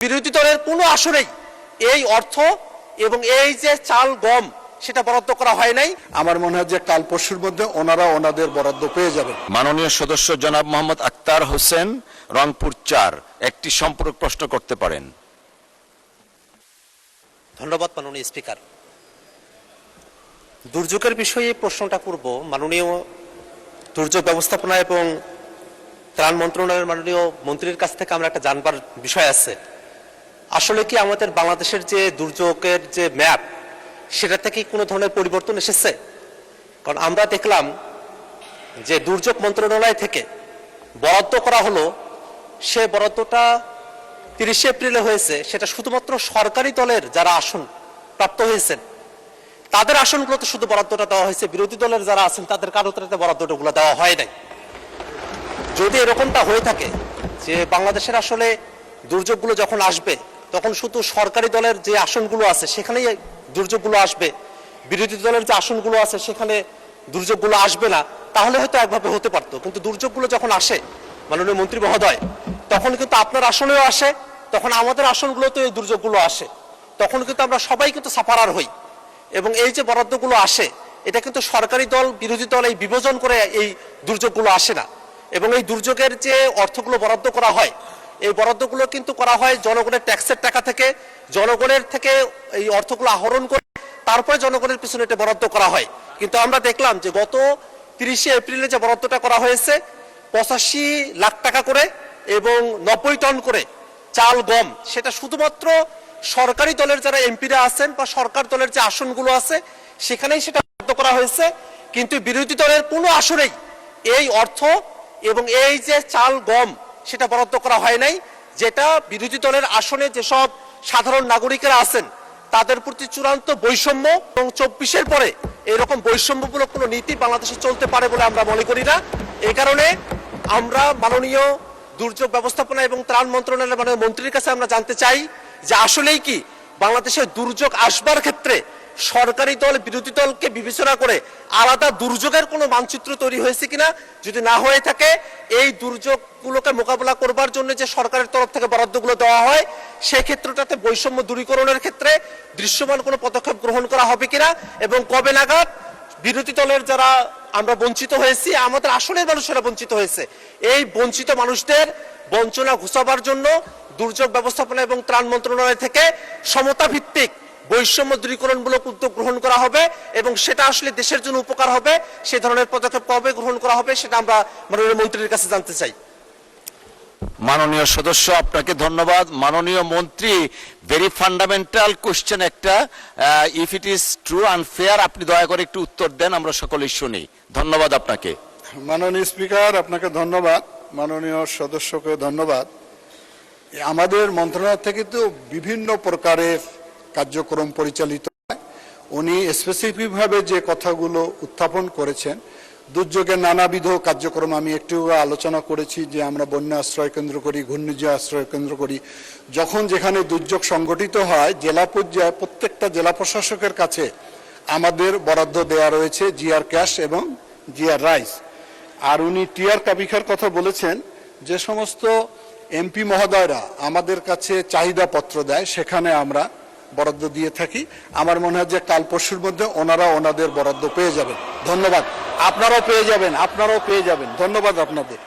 বিরোধী দলের কোনো আসরেই এই অর্থ এবং এই যে চাল গম সেটা বরাদ্দ করা হয় নাই। আমার মনে হয় যে কাল পরশুর মধ্যে ওনারা ওনাদের বরাদ্দ পেয়ে যাবেন। মাননীয় সদস্য জনাব মোহাম্মদ আক্তার হোসেন, রংপুর ৪, একটি সম্পূরক প্রশ্ন করতে পারেন। ধন্যবাদ মাননীয় স্পিকার। দুর্যোগের বিষয়ে প্রশ্নটা করব মাননীয় দুর্যোগ ব্যবস্থাপনা এবং ত্রাণ মন্ত্রণালয়ের মাননীয় মন্ত্রীর কাছ থেকে আমরা একটা জানবার বিষয় আছে। আসলে কি আমাদের বাংলাদেশের যে দুর্যোগের যে ম্যাপ সেটা থেকে কোনো ধরনের পরিবর্তন এসেছে? কারণ আমরা দেখলাম যে দুর্যোগ মন্ত্রণালয় থেকে বরাদ্দ করা হলো, সে বরাদ্দটা 30 এপ্রিলে হয়েছে, সেটা শুধুমাত্র সরকারি দলের যারা আসন প্রাপ্ত হয়েছেন তাদের আসনগুলোতে শুধু বরাদ্দটা দেওয়া হয়েছে, বিরোধী দলের যারা আছেন তাদের কারোতে বরাদ্দগুলো দেওয়া হয় নাই। যদি এরকমটা হয়ে থাকে যে বাংলাদেশের আসলে দুর্যোগগুলো যখন আসবে তখন শুধু সরকারি দলের যে আসনগুলো আছে সেখানেই দুর্যোগগুলো আসবে, বিরোধী দলের যে আসনগুলো আছে সেখানে দুর্যোগগুলো আসবে না, তাহলে হয়তো একভাবে হতে পারতো। কিন্তু দুর্যোগগুলো যখন আসে মাননীয় মন্ত্রী মহোদয়, তখন কিন্তু আপনার আসনেও আসে, তখন আমাদের আসনগুলোতে এই দুর্যোগগুলো আসে, তখন কিন্তু আমরা সবাই কিন্তু সাফারার হই। এবং এই যে বরাদ্দগুলো আসে এটা কিন্তু সরকারি দল বিরোধী দল এই বিভাজন করে এই দুর্যোগগুলো আসে না। এবং এই দুর্যোগের যে অর্থগুলো বরাদ্দ করা হয়, এই বরাদ্দগুলো কিন্তু করা হয় জনগণের ট্যাক্সের টাকা থেকে, জনগণের থেকে এই অর্থগুলো আহরণ করে তারপরে জনগণের পিছনে এটা বরাদ্দ করা হয়। কিন্তু আমরা দেখলাম যে গত 30 এপ্রিলে যে বরাদ্দটা করা হয়েছে 85 লাখ টাকা করে এবং 90 টন করে চাল গম, সেটা শুধুমাত্র সরকারি দলের যারা এমপিরা আছেন বা সরকার দলের যে আসনগুলো আছে সেখানেই সেটা বরাদ্দ করা হয়েছে। কিন্তু বিরোধী দলের কোনো আসরেই এই অর্থ এবং এই যে চাল গম সেটা বরাদ্দ করা হয় নাই, যেটা বিরোধী দলের আসনে যেসব সাধারণ নাগরিকেরা আছেন তাদের প্রতি চূড়ান্ত বৈষম্য। এবং 24-এর পরে এরকম বৈষম্যমূলক কোনো নীতি বাংলাদেশে চলতে পারে বলে আমরা মনে করি না। এই কারণে আমরা মাননীয় দুর্যোগ ব্যবস্থাপনা এবং ত্রাণ মন্ত্রণালয়ের মাননীয় মন্ত্রীর কাছে আমরা জানতে চাই যে আসলেই কি বাংলাদেশে দুর্যোগ আসবার ক্ষেত্রে সরকারি দল বিরোধী দলকে বিবেচনা করে আলাদা দুর্যোগের কোনো মানচিত্র তৈরি হয়েছে কিনা, যদি না হয়ে থাকে এই দুর্যোগগুলোকে মোকাবেলা করবার জন্য যে সরকারের তরফ থেকে বরাদ্দগুলো দেওয়া হয় সেই ক্ষেত্রটাতে বৈষম্য দূরীকরণের ক্ষেত্রে দৃশ্যমান কোনো পদক্ষেপ গ্রহণ করা হবে কিনা, এবং কবে নাগাদ বিরোধী দলের যারা আমরা বঞ্চিত হয়েছি, আমাদের আসলের মানুষেরা বঞ্চিত হয়েছে, এই বঞ্চিত মানুষদের বঞ্চনা ঘুচাবার জন্য দুর্যোগ ব্যবস্থাপনা এবং ত্রাণ মন্ত্রণালয় থেকে সমতা ভিত্তিক বৈষম্য দূরীকরণমূলক উদ্যোগ গ্রহণ করা হবে এবং সেটা আসলে দেশের জন্য উপকার হবে। সে ধরনের পদক্ষেপ কবে গ্রহণ করা হবে সেটা আমরা মাননীয় মন্ত্রীর কাছে জানতে চাই। মাননীয় সদস্য, আপনাকে ধন্যবাদ। মাননীয় মন্ত্রী, ভেরি ফান্ডামেন্টাল কোশ্চেন একটা, if it is true and fair, আপনি দয়া করে একটু উত্তর দেন, আমরা সকলেই শুনি। ধন্যবাদ আপনাকে। মাননীয় স্পিকার, আপনাকে ধন্যবাদ। মাননীয় সদস্যকে ধন্যবাদ। আমাদের মন্ত্রণালয় থেকে তো বিভিন্ন প্রকারের কার্যক্রম পরিচালিত হয়। উনি স্পেসিফিকভাবে যে কথাগুলো উত্থাপন করেছেন, দুর্যোগের নানাবিধ কার্যক্রম আমি একটু আলোচনা করেছি যে আমরা বন্যা আশ্রয় কেন্দ্র করি, ঘূর্ণিঝড় আশ্রয় কেন্দ্র করি। যখন যেখানে দুর্যোগ সংগঠিত হয় জেলা পর্যায়ে প্রত্যেকটা জেলা প্রশাসকের কাছে আমাদের বরাদ্দ দেওয়া রয়েছে জিআর ক্যাশ এবং জিআর রাইস। আর উনি টিআর কাবিখার কথা বলেছেন, যে সমস্ত এমপি মহোদয়রা আমাদের কাছে চাহিদা পত্র দেয় সেখানে আমরা বরাদ্দ দিয়ে থাকি। আমার মনে হয় যে কাল পরশুর মধ্যে ওনারা ওনাদের বরাদ্দ পেয়ে যাবেন। ধন্যবাদ। আপনারাও পেয়ে যাবেন, আপনারাও পেয়ে যাবেন। ধন্যবাদ আপনাদের।